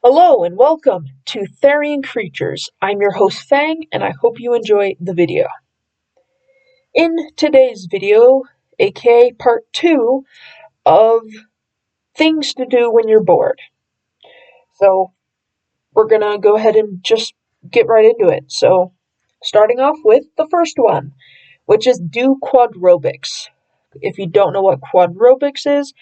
Hello and welcome to Therian Creatures. I'm your host Fang and I hope you enjoy the video. In today's video, aka part 2 of things to do when you're bored. So we're gonna go ahead and just get right into it. So starting off with the first one, which is do quadrobics. If you don't know what quadrobics is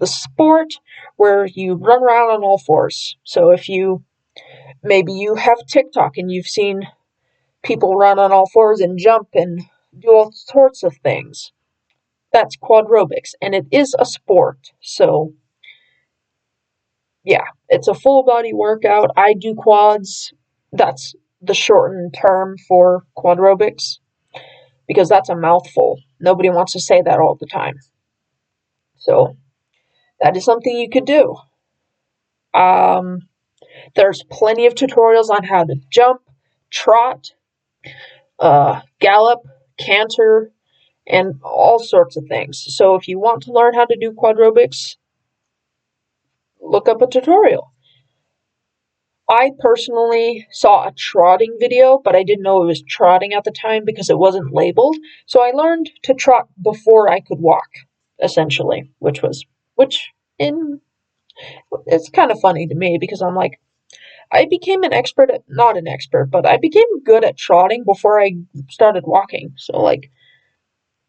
the sport where you run around on all fours. So if you maybe you have TikTok and you've seen people run on all fours and jump and do all sorts of things. That's quadrobics, and it is a sport. So, yeah, it's a full body workout. I do quads. That's the shortened term for quadrobics because that's a mouthful. Nobody wants to say that all the time. So, that is something you could do. There's plenty of tutorials on how to jump, trot, gallop, canter, and all sorts of things. So if you want to learn how to do quadrobics, look up a tutorial. I personally saw a trotting video, but I didn't know it was trotting at the time because it wasn't labeled. So I learned to trot before I could walk, essentially, which in it's kind of funny to me because I'm like, I became not an expert, but I became good at trotting before I started walking. So like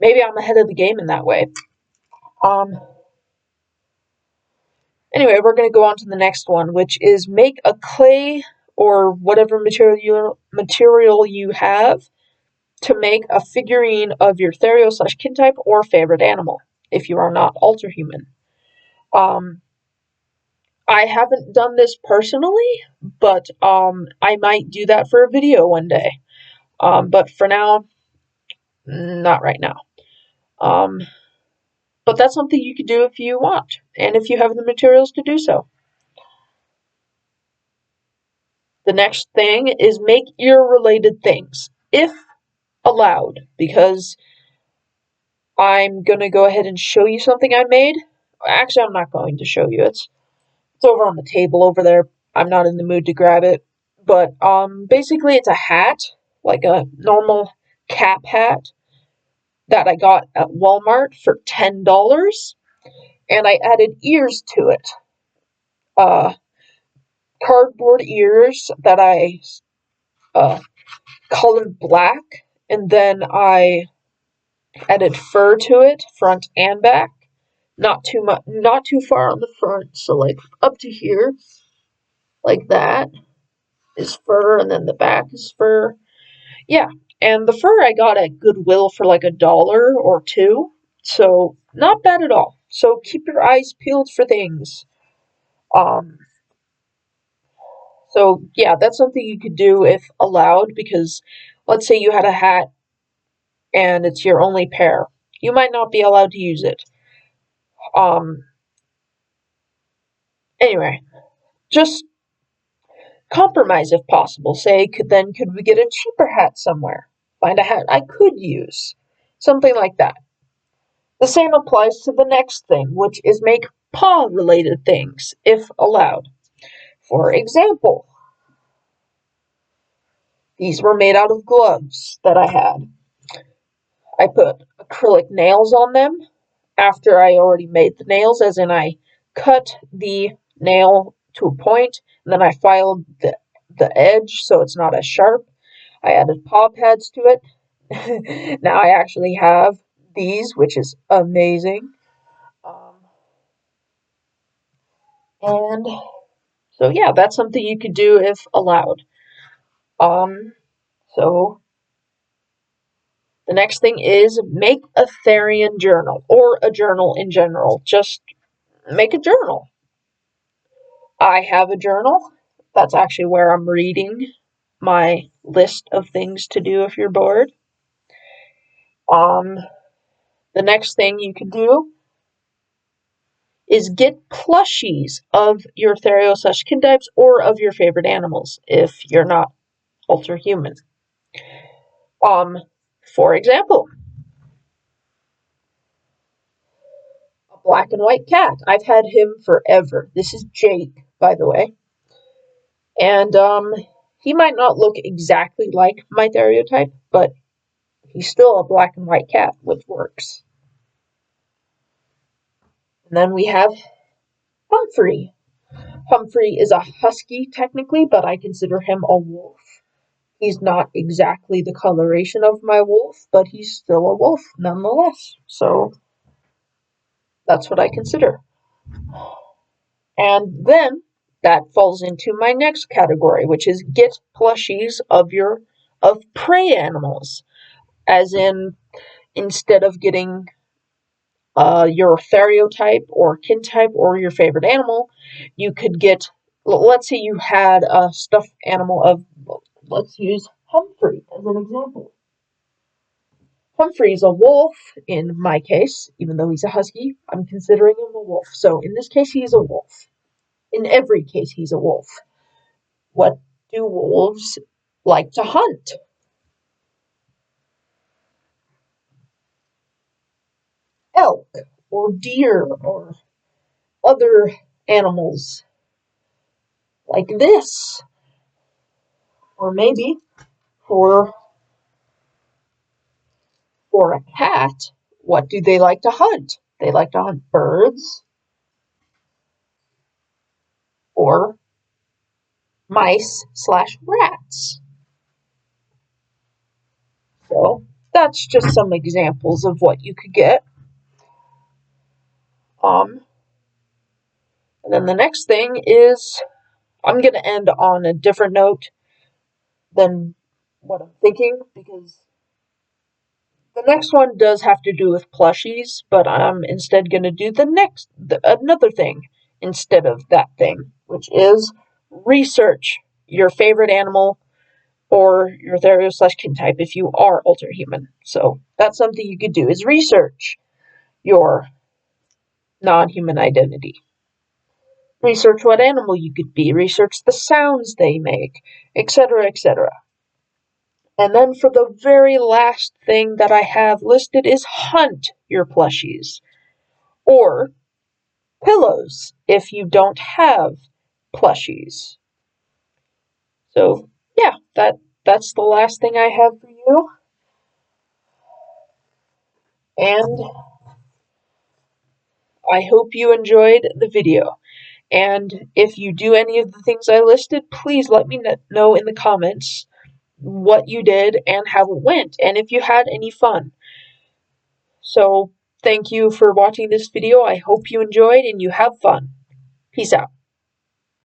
maybe I'm ahead of the game in that way. Anyway, we're going to go on to the next one, which is make a clay or whatever material you have to make a figurine of your Therio/kin type or favorite animal, if you are not alterhuman. I haven't done this personally, but I might do that for a video one day. But for now, not right now. But that's something you could do if you want, and if you have the materials to do so. The next thing is make ear-related things, if allowed, because I'm going to go ahead and show you something I made. Actually, I'm not going to show you. It's over on the table over there. I'm not in the mood to grab it. But basically it's a hat, like a normal cap hat that I got at Walmart for $10, and I added ears to it. Cardboard ears that I colored black, and then I added fur to it, front and back. Not too much, not too far on the front, so like up to here, like that is fur, and then the back is fur. Yeah, and the fur I got at Goodwill for like $1 or $2, so not bad at all. So keep your eyes peeled for things. So yeah, that's something you could do if allowed, because let's say you had a hat and it's your only pair. You might not be allowed to use it. Anyway, just compromise if possible. Say, could we get a cheaper hat somewhere? Find a hat I could use. Something like that. The same applies to the next thing, which is make paw-related things, if allowed. For example, these were made out of gloves that I had. I put acrylic nails on them after I already made the nails, as in I cut the nail to a point, and then I filed the edge so it's not as sharp. I added paw pads to it. Now I actually have these, which is amazing. And so yeah, that's something you could do if allowed. So the next thing is make a Therian journal, or a journal in general. Just make a journal. I have a journal. That's actually where I'm reading my list of things to do if you're bored. The next thing you can do is get plushies of your Therio/kin types or of your favorite animals if you're not alterhuman. For example, a black and white cat. I've had him forever. This is Jake. by the way. And he might not look exactly like my stereotype, but he's still a black and white cat, which works. And then we have Humphrey. Humphrey is a husky technically, but I consider him a wolf. He's not exactly the coloration of my wolf, but he's still a wolf nonetheless. So that's what I consider. And then that falls into my next category, which is get plushies of prey animals. As in, instead of getting your stereotype or kintype or your favorite animal, you could get, let's say you had a stuffed animal of, let's use Humphrey as an example. Humphrey's a wolf in my case, even though he's a husky, I'm considering him a wolf. So in this case, he's a wolf. In every case, he's a wolf. What do wolves like to hunt? Elk or deer or other animals like this. Or maybe for a cat, what do they like to hunt? They like to hunt birds or mice/rats. So that's just some examples of what you could get. And then the next thing is, I'm going to end on a different note than what I'm thinking, because the next one does have to do with plushies, but I'm instead going to do another thing instead of that thing, which is research your favorite animal or your therio/kintype if you are alterhuman. So that's something you could do, is research your non-human identity. Research what animal you could be, research the sounds they make, etc., etc. And then for the very last thing that I have listed is hunt your plushies. Or pillows if you don't have plushies. So yeah, that's the last thing I have for you. And I hope you enjoyed the video. And if you do any of the things I listed, please let me know in the comments what you did and how it went, and if you had any fun. So thank you for watching this video. I hope you enjoyed and you have fun. Peace out.